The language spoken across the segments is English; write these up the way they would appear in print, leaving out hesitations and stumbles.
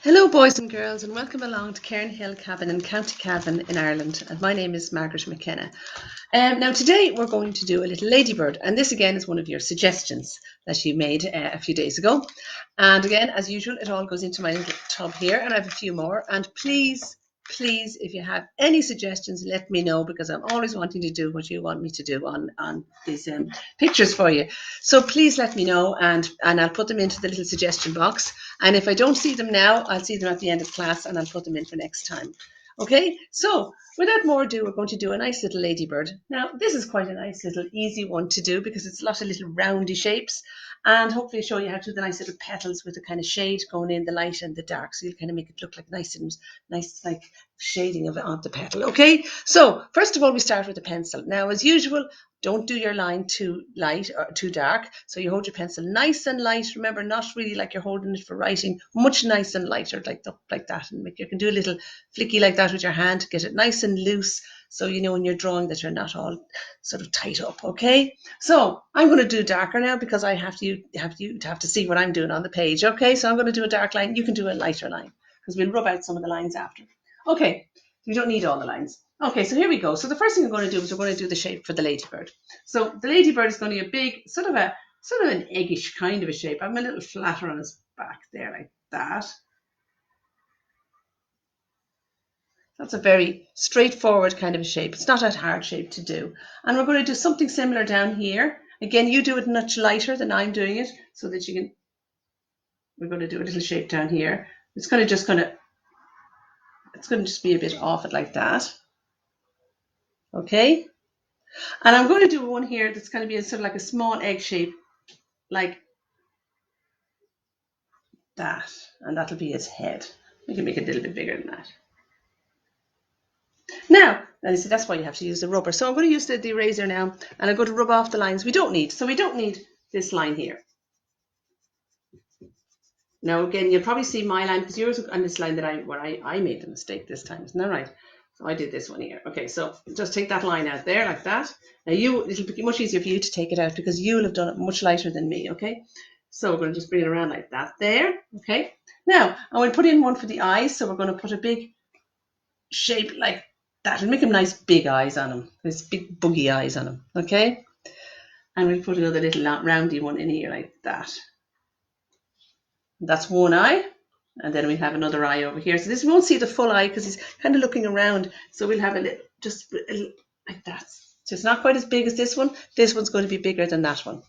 Hello boys and girls and welcome along to Cairn Hill Cabin in County Cavan in Ireland, and my name is Margaret McKenna. Now today we're going to do a little ladybird, and this again is one of your suggestions that you made a few days ago. And again, as usual, it all goes into my little tub here, and I have a few more. And please, if you have any suggestions, let me know, because I'm always wanting to do what you want me to do on these pictures for you. So please let me know, and I'll put them into the little suggestion box. And if I don't see them now, I'll see them at the end of class, and I'll put them in for next time. Okay, so without more ado, we're going to do a nice little ladybird. Now, this is quite a nice little easy one to do because it's a lot of little roundy shapes, and hopefully show you how to do the nice little petals with the kind of shade going in the light and the dark, so you'll kind of make it look like nice like shading of the petal. Okay, so first of all, we start with a pencil. Now, as usual, don't do your line too light or too dark. So you hold your pencil nice and light. Remember, not really like you're holding it for writing, much nice and lighter, like that. And you can do a little flicky like that with your hand to get it nice and loose. So you know when you're drawing that you're not all sort of tight up. Okay. So I'm going to do darker now because I have to see what I'm doing on the page. Okay. So I'm going to do a dark line. You can do a lighter line because we'll rub out some of the lines after. Okay. You don't need all the lines. Okay, so here we go. So the first thing we're going to do is we're going to do the shape for the ladybird. So the ladybird is going to be a big, sort of an eggish kind of a shape. I'm a little flatter on his back there, like that. That's a very straightforward kind of a shape. It's not a hard shape to do. And we're going to do something similar down here. Again, you do it much lighter than I'm doing it, so that you can. We're going to do a little shape down here. It's going to just be a bit off it like that. Okay. And I'm going to do one here that's going to be a sort of like a small egg shape, like that. And that'll be his head. We can make it a little bit bigger than that. Now, you see, that's why you have to use the rubber. So I'm going to use the eraser now, and I'm going to rub off the lines we don't need. So we don't need this line here. Now, again, you'll probably see my line because yours on this line where I made the mistake this time. Isn't that right? So I did this one here. Okay, so just take that line out there like that. Now it'll be much easier for you to take it out because you'll have done it much lighter than me, okay? So we're going to just bring it around like that there, okay? Now, I'm going to put in one for the eyes. So we're going to put a big shape like that and make him nice big eyes on him. There's big boogie eyes on him, okay? And we'll put another little roundy one in here like that. That's one eye. And then we have another eye over here. So this, we won't see the full eye because he's kind of looking around. So we'll have just a little like that. So it's not quite as big as this one. This one's going to be bigger than that one.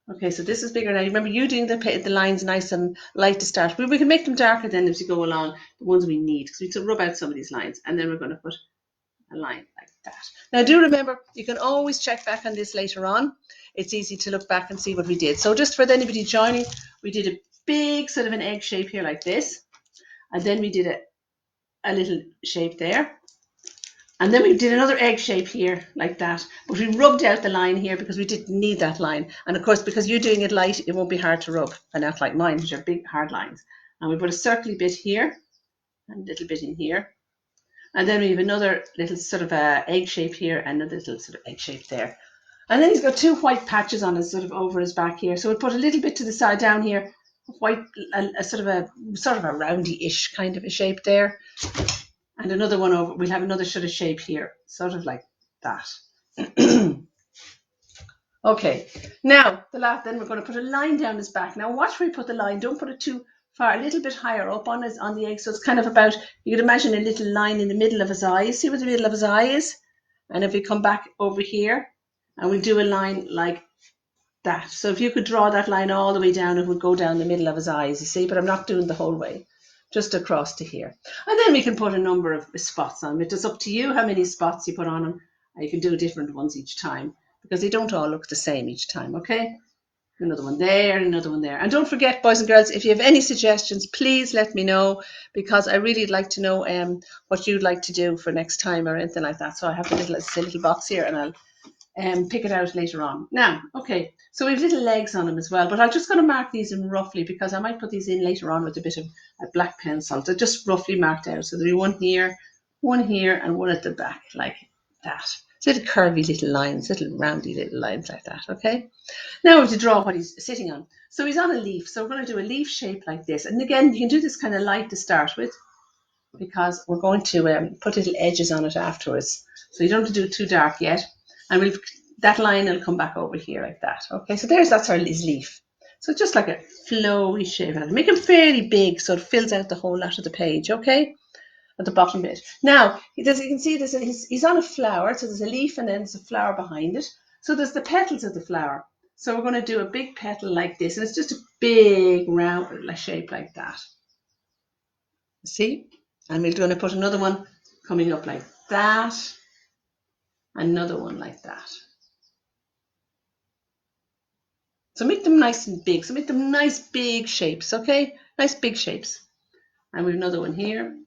Okay, so this is bigger now. Remember, you doing the lines nice and light to start. We can make them darker then as we go along, the ones we need, because we need to rub out some of these lines. And then we're going to put a line like that. Now, do remember, you can always check back on this later on. It's easy to look back and see what we did. So just for anybody joining, we did a big sort of an egg shape here like this, and then we did a little shape there, and then we did another egg shape here like that, but we rubbed out the line here because we didn't need that line. And of course, because you're doing it light, it won't be hard to rub, and not like mine, which are big hard lines. And we put a circly bit here and a little bit in here, and then we have another little sort of a egg shape here and another little sort of egg shape there. And then he's got two white patches on his sort of over his back here, so we'll put a little bit to the side down here, white, a sort of a roundy-ish kind of a shape there, and another one over. We'll have another sort of shape here, sort of like that. Okay, now then we're going to put a line down his back. Now watch where we put the line. Don't put it too far, a little bit higher up on the egg. So it's kind of about, you could imagine a little line in the middle of his eye. See where the middle of his eye is? And if we come back over here, and we'll do a line like that. So if you could draw that line all the way down, it would go down the middle of his eyes, you see, but I'm not doing the whole way, just across to here. And then we can put a number of spots on him. It's up to you how many spots you put on him. You can do different ones each time because they don't all look the same each time, okay? Another one there, another one there. And don't forget, boys and girls, if you have any suggestions, please let me know, because I really like to know what you'd like to do for next time or anything like that. So I have a little box here, and I'll pick it out later on. Now, okay, so we have little legs on them as well, but I'm just going to mark these in roughly because I might put these in later on with a bit of a black pencil. So just roughly marked out. So there'll be one here, and one at the back, like that. It's little curvy little lines, little roundy little lines like that, okay? Now we have to draw what he's sitting on. So he's on a leaf, so we're going to do a leaf shape like this. And again, you can do this kind of light to start with because we're going to put little edges on it afterwards. So you don't have to do it too dark yet. And that line will come back over here like that, okay? So that's his leaf. So it's just like a flowy shape. Make it fairly big so it fills out the whole lot of the page, okay? At the bottom bit. Now, you can see he's on a flower, so there's a leaf and then there's a flower behind it. So there's the petals of the flower. So we're going to do a big petal like this, and it's just a big round shape like that. See? And we're going to put another one coming up like that, another one like that. So make them nice and big. So make them nice big shapes, okay? Nice big shapes. And we have another one here.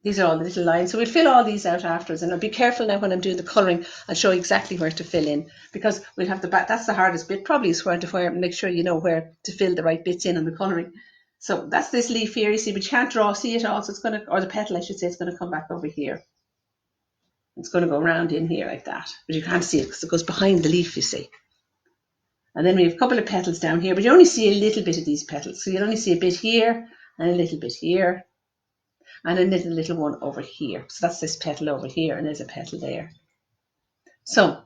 These are all the little lines. So we'll fill all these out afterwards. And I'll be careful now when I'm doing the colouring. I'll show you exactly where to fill in. Because we'll have the back. That's the hardest bit. Probably is where to make sure you know where to fill the right bits in on the colouring. So that's this leaf here. You see, but you can't see it all. So it's going to, or the petal I should say, it's going to come back over here. It's going to go around in here like that. But you can't see it because it goes behind the leaf, you see. And then we have a couple of petals down here. But you only see a little bit of these petals. So you'll only see a bit here and a little bit here. And a little one over here. So that's this petal over here, and there's a petal there. So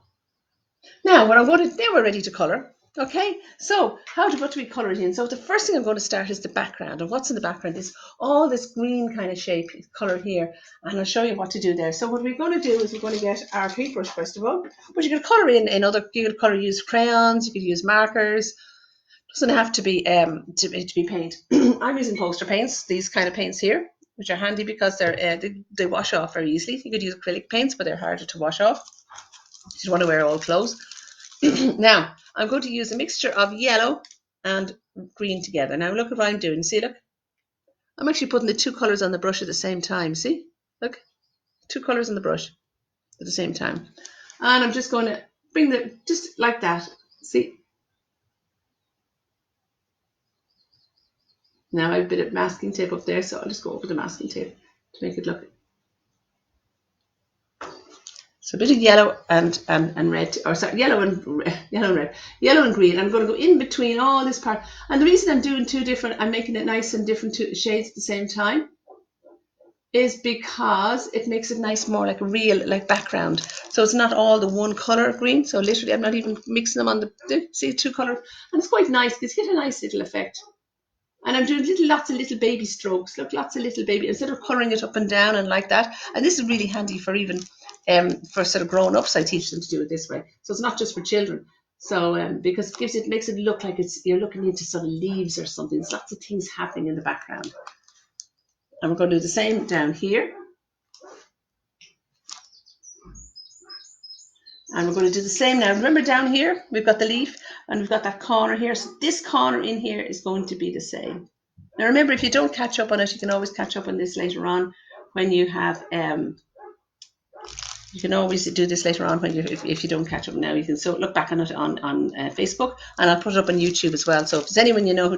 now what I'm going to, we're ready to colour. Okay, so what do we colour it in? So the first thing I'm going to start is the background. And what's in the background is all this green kind of shape colour here. And I'll show you what to do there. So what we're going to do is we're going to get our paintbrush first of all. But you can colour in other, you can colour, use crayons, you can use markers. Doesn't have to be paint. I'm using poster paints, these kind of paints here, which are handy because they wash off very easily. You could use acrylic paints, but they're harder to wash off. You don't want to wear old clothes. Now, I'm going to use a mixture of yellow and green together. Now, look at what I'm doing. See, look. I'm actually putting the two colours on the brush at the same time. See? Look. Two colours on the brush at the same time. And I'm just going to bring just like that. See? Now I have a bit of masking tape up there, so I'll just go over the masking tape to make it look. So a bit of yellow and red, or sorry, yellow and red, yellow and green. I'm going to go in between all this part. And the reason I'm doing I'm making it nice and different shades at the same time, is because it makes it nice, more like a real background. So it's not all the one colour green. So literally I'm not even mixing them on see, two colours. And it's quite nice because you get a nice little effect. And I'm doing lots of little baby strokes. Look, lots of little baby, instead of colouring it up and down and like that. And this is really handy for even for sort of grown-ups. I teach them to do it this way. So it's not just for children. So because it makes it look like you're looking into sort of leaves or something. There's lots of things happening in the background. And we're going to do the same down here. And we're going to do the same now. Remember down here, we've got the leaf and we've got that corner here. So this corner in here is going to be the same. Now remember, if you don't catch up on it, you can always catch up on this later on when you have, you can always do this later on when if you don't catch up now. You can look back on it on Facebook, and I'll put it up on YouTube as well. So if there's anyone you know who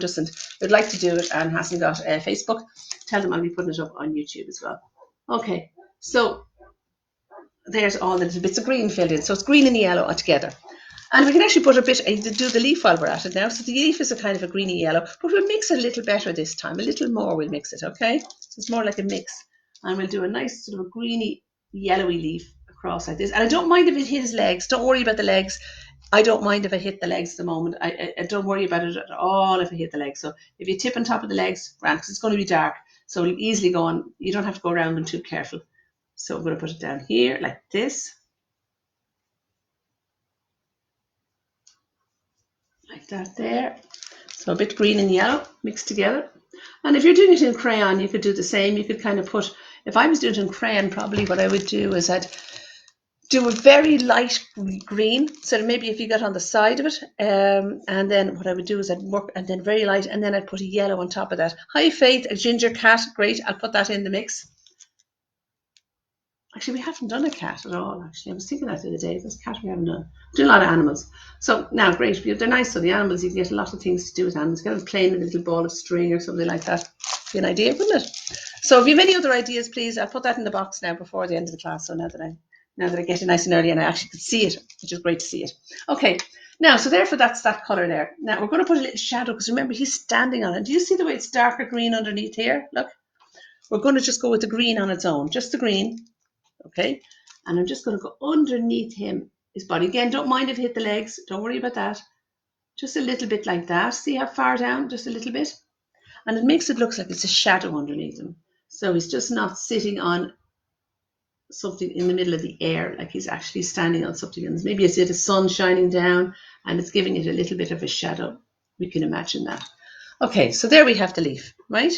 would like to do it and hasn't got Facebook, tell them I'll be putting it up on YouTube as well. Okay, so there's all the little bits of green filled in. So it's green and yellow all together. And we can actually put a bit, do the leaf while we're at it now. So the leaf is a kind of a greeny yellow, but we'll mix it a little better this time. A little more we'll mix it, okay? So it's more like a mix. And we'll do a nice sort of a greeny, yellowy leaf across like this. And I don't mind if it hits legs. Don't worry about the legs. I don't mind if I hit the legs at the moment. I don't worry about it at all if I hit the legs. So if you tip on top of the legs, grand, because it's going to be dark. So it'll easily go on. You don't have to go around them too careful. So I'm going to put it down here like this. Like that there. So a bit green and yellow mixed together. And if you're doing it in crayon, you could do the same. You could kind of put, if I was doing it in crayon, probably what I would do is I'd do a very light green. So maybe if you got on the side of it, and then what I would do is I'd work, and then very light, and then I'd put a yellow on top of that. Hi Faith, a ginger cat, great. I'll put that in the mix. Actually, we haven't done a cat at all, actually. I was thinking that the other day. There's a cat we haven't done. We do a lot of animals. So now, great. They're nice. So the animals, you can get a lot of things to do with animals. Get them playing with a little ball of string or something like that. Be an idea, wouldn't it? So if you have any other ideas, please, I'll put that in the box now before the end of the class. So now that I'm Now that I get it nice and early and I actually could see it, which is great to see it. Okay, now, so therefore that's that colour there. Now we're going to put a little shadow because remember he's standing on it. Do you see the way it's darker green underneath here? Look, we're going to just go with the green on its own, just the green, okay? And I'm just going to go underneath him, his body. Again, don't mind if you hit the legs, don't worry about that. Just a little bit like that. See how far down? Just a little bit. And it makes it look like it's a shadow underneath him. So he's just not sitting on something in the middle of the air, like he's actually standing on something. And maybe it's the sun shining down and it's giving it a little bit of a shadow. We can imagine that. Okay, so there we have the leaf, right?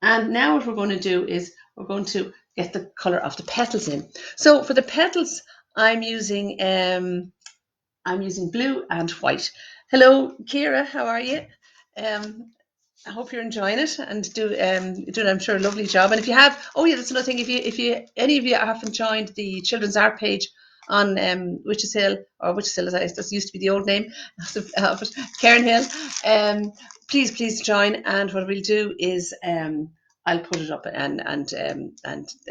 And now what we're going to do is we're going to get the colour of the petals in. So for the petals, I'm using blue and white. Hello, Kira, how are you? I hope you're enjoying it and doing, I'm sure, a lovely job. And if you have, oh yeah, that's another thing. If any of you haven't joined the children's art page on Witches Hill, or Witches Hill, that used to be the old name of Cairn Hill, please join. And what we'll do is I'll put it up and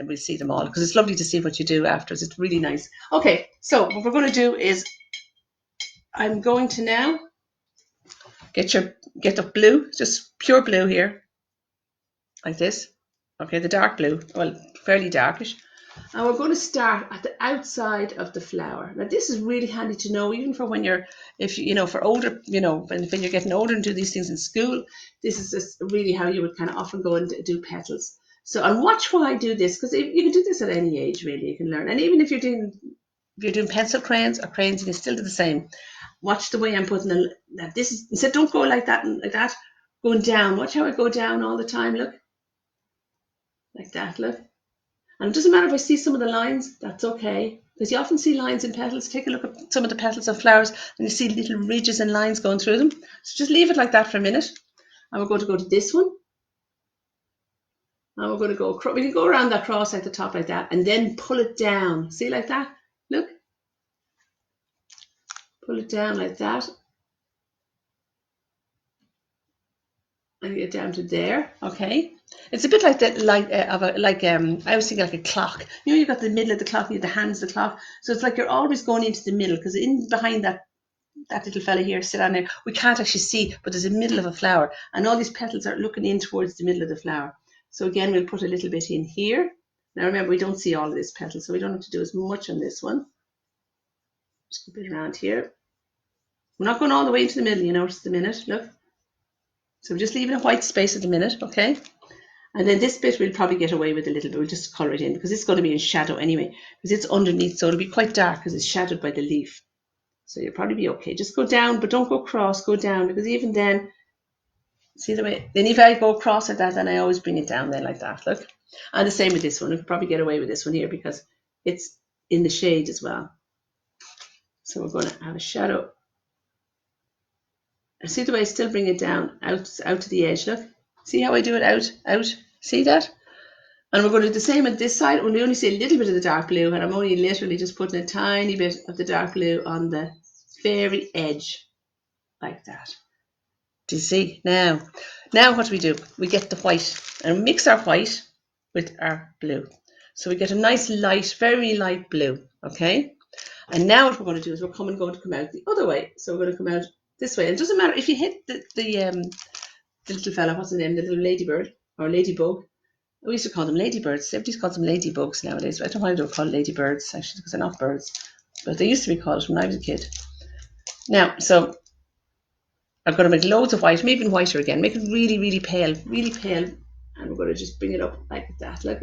we'll see them all because it's lovely to see what you do afterwards. It's really nice. Okay, so what we're going to do is I'm going to now get the blue, just pure blue here, like this. Okay, the dark blue, well, fairly darkish. And we're going to start at the outside of the flower. Now, this is really handy to know, even for when you're, for older, when you're getting older and do these things in school. This is just really how you would kind of often go and do petals. So, and watch while I do this, because you can do this at any age, really. You can learn, and even if you're doing pencil crayons or crayons, you can still do the same. Watch the way I'm putting that. This is, instead, don't go like that and like that. Going down. Watch how I go down all the time. Look, like that. Look. And it doesn't matter if I see some of the lines, that's okay. Because you often see lines in petals. Take a look at some of the petals of flowers and you see little ridges and lines going through them. So just leave it like that for a minute. And we're going to go to this one. And we're going to go, we can go around that cross at the top like that and then pull it down. See, like that? Look. Pull it down like that. And get down to there, okay. It's a bit like that, I was thinking like a clock. You've got the middle of the clock, you have the hands of the clock. So it's like you're always going into the middle, because in behind that little fella here, sit on there, we can't actually see, but there's a middle of a flower, and all these petals are looking in towards the middle of the flower. So again, we'll put a little bit in here. Now remember, we don't see all of this petal, so we don't have to do as much on this one. Just a bit around here. We're not going all the way into the middle, just a minute, look. So we're just leaving a white space at the minute, okay? And then this bit we'll probably get away with a little bit. We'll just colour it in because it's going to be in shadow anyway, because it's underneath, so it'll be quite dark because it's shadowed by the leaf. So you'll probably be okay. Just go down, but don't go across, go down, because even then, see the way, then if I go across like that, then I always bring it down then like that, look. And the same with this one. We'll probably get away with this one here because it's in the shade as well. So we're going to have a shadow. And see the way I still bring it down, out to the edge, look. See how I do it out, see that? And we're going to do the same on this side. We only see a little bit of the dark blue, and I'm only literally just putting a tiny bit of the dark blue on the very edge, like that. Do you see? Now what do? We get the white, and mix our white with our blue. So we get a nice light, very light blue, okay? And now what we're going to do is we're going to come out the other way. So we're going to come out this way. It doesn't matter if you hit the little fella, what's his name, the little ladybird or ladybug. We used to call them ladybirds. Everybody's called them ladybugs nowadays. I don't know why they were called ladybirds, actually, because they're not birds. But they used to be called when I was a kid. Now, so I'm going to make loads of white, maybe even whiter again. Make it really, really pale, really pale. And we're going to just bring it up like that. Look.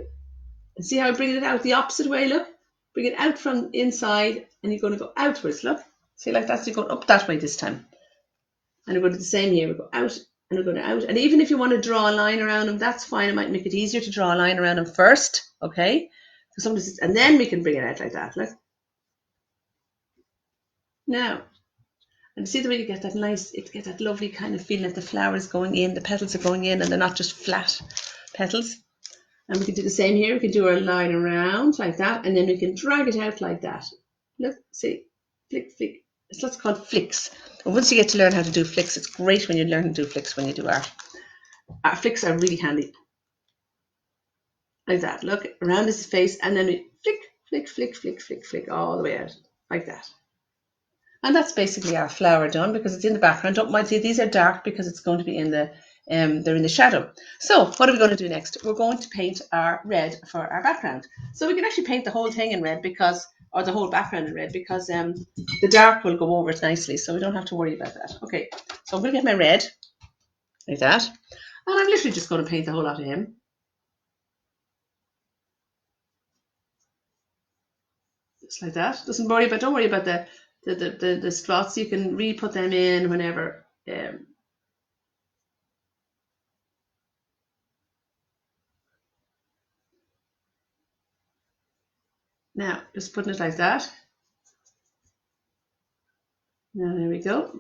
And see how I bring it out the opposite way, look. Bring it out from inside, and you're going to go outwards, look. See, like that, so you're going up that way this time. And we're going to do the same here. We go out, and we're going out. And even if you want to draw a line around them, that's fine. It might make it easier to draw a line around them first, okay? So sometimes, and then we can bring it out like that, look. Now, and see the way you get that nice, you get that lovely kind of feeling that the flowers going in, the petals are going in, and they're not just flat petals. And we can do the same here. We can do our line around like that, and then we can drag it out like that. Look, see, flick, flick. It's what's called flicks. And once you get to learn how to do flicks, it's great when you learn to do flicks when you do art. Our flicks are really handy. Like that, look, around his face, and then we flick, Flick, flick, flick, flick, flick, all the way out, like that. And that's basically our flower done because it's in the background. Don't mind, see, these are dark because it's going to be in the, they're in the shadow. So what are we going to do next? We're going to paint our red for our background. So we can actually paint the whole thing in red because, or the whole background in red because the dark will go over it nicely. So we don't have to worry about that. Okay, so I'm going to get my red, like that. And I'm literally just going to paint the whole lot of him. Just like that. Don't worry about the spots. You can re-put them in whenever. Now, just putting it like that. Now, there we go.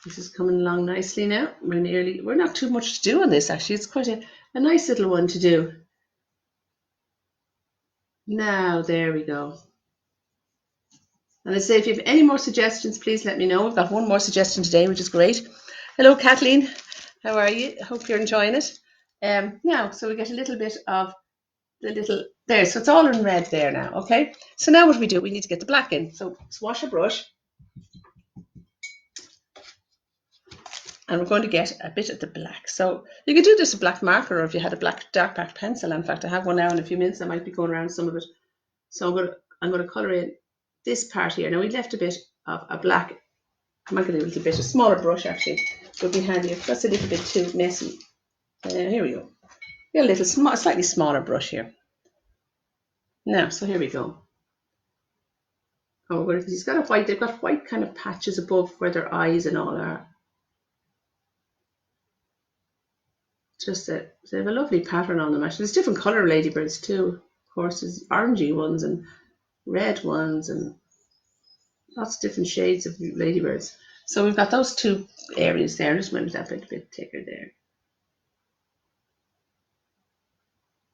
This is coming along nicely now. We're not too much to do on this actually. It's quite a nice little one to do. Now, there we go. And I say, if you have any more suggestions, please let me know. We've got one more suggestion today, which is great. Hello, Kathleen. How are you? I hope you're enjoying it. Now, so we get a little bit of the little, there. So it's all in red there now, okay? So now what we do, we need to get the black in. So wash a brush. And we're going to get a bit of the black. So you could do this with a black marker, or if you had a black dark black pencil. In fact, I have one now in a few minutes. I might be going around some of it. So I'm going to colour in this part here. Now we left a bit of a black. I might get a little bit, a smaller brush actually would be handy. That's a little bit too messy. Here we go. Get a little slightly smaller brush here. Now, so here we go. Oh, he's got a white. They've got white kind of patches above where their eyes and all are. Just that they have a lovely pattern on them. Actually, there's different colour ladybirds too. Of course, there's orangey ones and red ones and lots of different shades of ladybirds. So we've got those two areas there. Just make that a bit thicker there.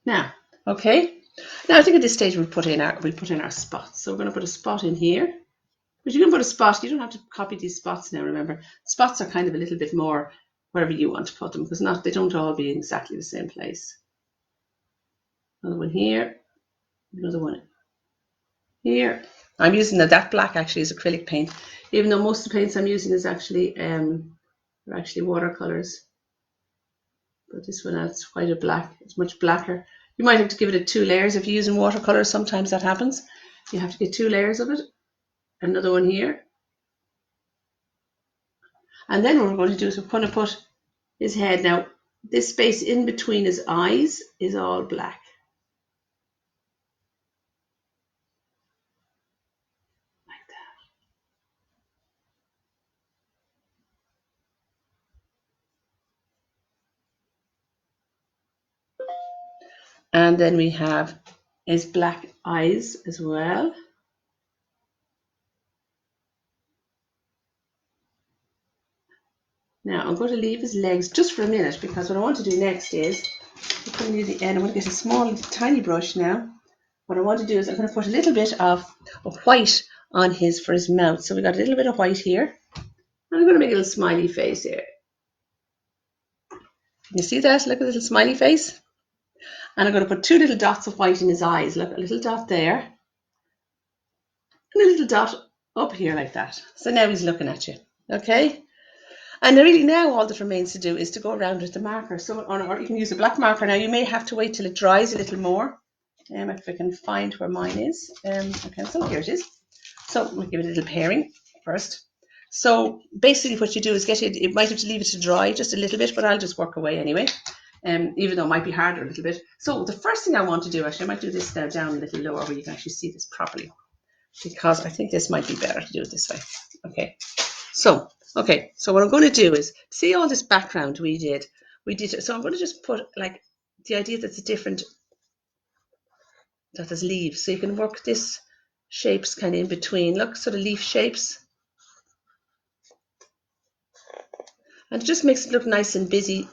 Now, okay. Now I think at this stage we'll put in our spots. So we're going to put a spot in here. But you can put a spot. You don't have to copy these spots now. Remember, spots are kind of a little bit more wherever you want to put them because they don't all be in exactly the same place. Another one here. Another one here. I'm using that black actually is acrylic paint, even though most of the paints I'm using is actually are actually watercolors. But this one adds quite a black. It's much blacker. You might have to give it 2 layers if you're using watercolors. Sometimes that happens. You have to get 2 layers of it. Another one here. And then what we're going to do is we're going to put his head. Now, this space in between his eyes is all black. Like that. And then we have his black eyes as well. Now I'm going to leave his legs just for a minute because what I want to do next is I'm going to use the end. I'm going to get a small tiny brush now. What I want to do is I'm going to put a little bit of white on for his mouth. So we got a little bit of white here. And I'm going to make a little smiley face here. Can you see that? Look at the little smiley face. And I'm going to put 2 little dots of white in his eyes. Look, a little dot there. And a little dot up here like that. So now he's looking at you. Okay? And really now all that remains to do is to go around with the marker. So, or you can use a black marker. Now you may have to wait till it dries a little more. If I can find where mine is. Okay, so here it is. So we'll give it a little pairing first. So basically what you do is you might have to leave it to dry just a little bit, but I'll just work away anyway. Even though it might be harder a little bit. So the first thing I want to do, actually I might do this now down a little lower where you can actually see this properly. Because I think this might be better to do it this way. Okay. So what I'm going to do is see all this background we did. So I'm going to just put like the idea that there's leaves. So you can work this shapes kind of in between. Look, sort of leaf shapes. And it just makes it look nice and busy.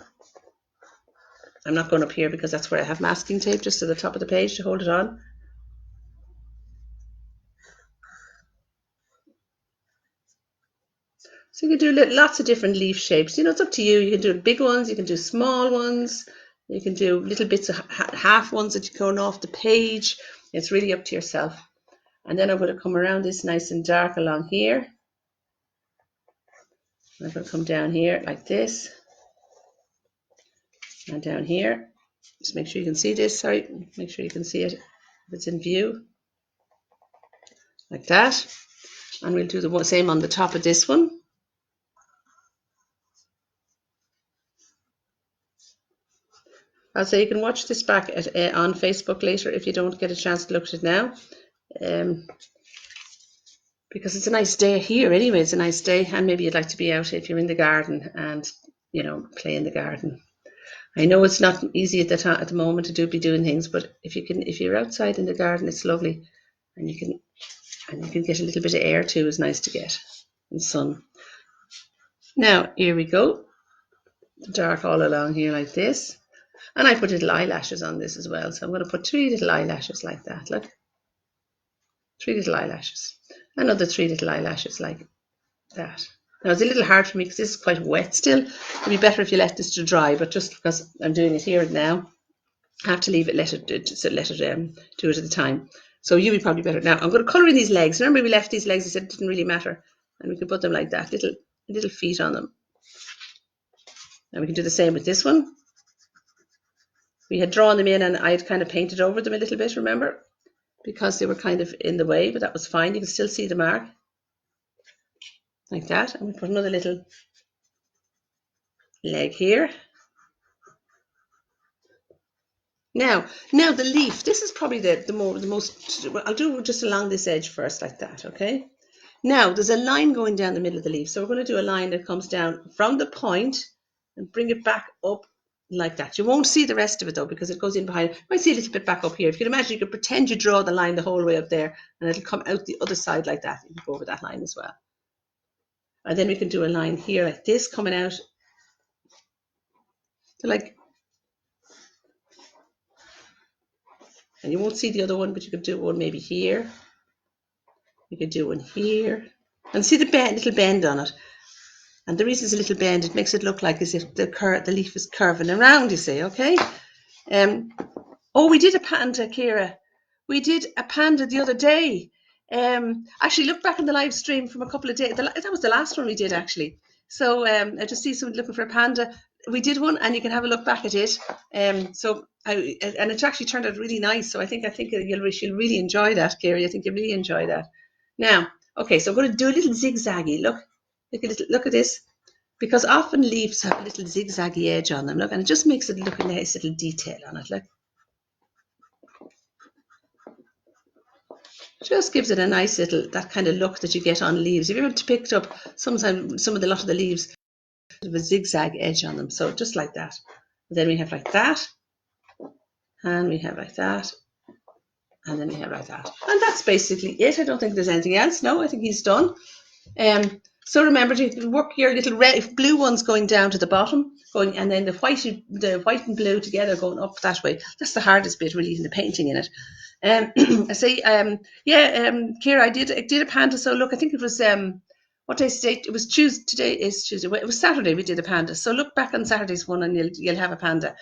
I'm not going up here because that's where I have masking tape just to the top of the page to hold it on. So you can do lots of different leaf shapes. You know, it's up to you. You can do big ones, you can do small ones. You can do little bits of half ones that you're going off the page. It's really up to yourself. And then I'm going to come around this nice and dark along here. I'm going to come down here like this. And down here. Just make sure you can see this. Sorry, make sure you can see it if it's in view. Like that. And we'll do the same on the top of this one. I'll say you can watch this back on Facebook later if you don't get a chance to look at it now. Because it's a nice day here anyway, it's a nice day, and maybe you'd like to be out if you're in the garden and, you know, play in the garden. I know it's not easy at the moment to be doing things, but if you're outside in the garden, it's lovely, and you can get a little bit of air too. Is nice to get, and sun. Now here we go, dark all along here like this, and I put little eyelashes on this as well. So I'm going to put 3 little eyelashes like that. Look, 3 little eyelashes, another 3 little eyelashes like that. Now it's a little hard for me because this is quite wet still. It'd be better if you let this to dry, but just because I'm doing it here now, I have to leave it, let it do it at the time. So you'll be probably better. Now I'm going to colour in these legs. Remember we left these legs, I said it didn't really matter, and we can put them like that, little feet on them. And we can do the same with this one. We had drawn them in and I had kind of painted over them a little bit, remember? Because they were kind of in the way, but that was fine. You can still see the mark. Like that. And we put another little leg here. Now the leaf. This is probably the most. I'll do just along this edge first, like that. Okay. Now there's a line going down the middle of the leaf, so we're going to do a line that comes down from the point and bring it back up like that. You won't see the rest of it though because it goes in behind. You might see a little bit back up here. If you can imagine, you could pretend you draw the line the whole way up there, and it'll come out the other side like that. You can go over that line as well. And then we can do a line here like this coming out. So like, and you won't see the other one, but you could do one maybe here. You could do one here. And see the little bend on it. And the reason it's a little bend, it makes it look like as if the leaf is curving around, you see, okay? Oh, we did a panda, Kira. We did a panda the other day. Actually, look back on the live stream from a couple of days. That was the last one we did, actually. So I just see someone looking for a panda. We did one, and you can have a look back at it. And it actually turned out really nice. So I think you'll really enjoy that, Kira. I think you'll really enjoy that. Now, okay, so I'm going to do a little zigzaggy. Look at this. Because often leaves have a little zigzaggy edge on them. Look, and it just makes it look a nice little detail on it. Look. Just gives it a nice little, that kind of look that you get on leaves. If you ever picked up sometimes a lot of the leaves have a zigzag edge on them. So just like that. And then we have like that. And we have like that. And then we have like that. And that's basically it. I don't think there's anything else. No, I think he's done. So remember to work your little blue ones going down to the bottom, and then the white and blue together going up that way. That's the hardest bit, really, in the painting in it. I say, Kira, I did a panda. So look, I think it was what day is today? It was Tuesday. Today is Tuesday. It was Saturday. We did a panda. So look back on Saturday's one, and you'll have a panda.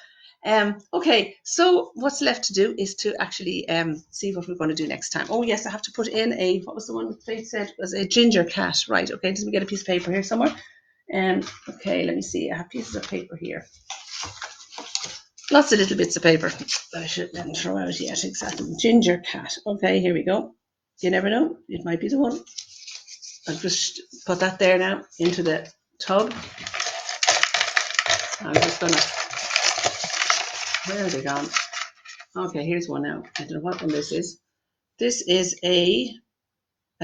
Okay, so what's left to do is to actually see what we're going to do next time. Oh yes, I have to put in what was the one Faith said was a ginger cat, right? Okay, let me get a piece of paper here somewhere. Okay, let me see. I have pieces of paper here. Lots of little bits of paper. I shouldn't throw out yet. Exactly, ginger cat. Okay, here we go. You never know, it might be the one. I'll just put that there now into the tub. I'm just gonna. Where are they gone? Okay, here's one now. I don't know what one this is. This is a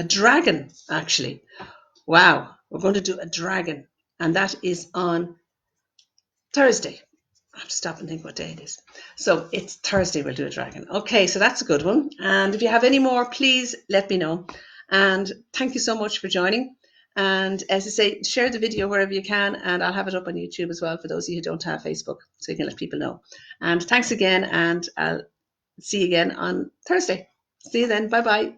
dragon, actually. Wow, we're going to do a dragon. And that is on Thursday. I have to stop and think what day it is. So it's Thursday we'll do a dragon. Okay, so that's a good one. And if you have any more, please let me know. And thank you so much for joining. And as I say, share the video wherever you can, and I'll have it up on YouTube as well for those of you who don't have Facebook, so you can let people know. And thanks again, and I'll see you again on Thursday. See you then. Bye-bye.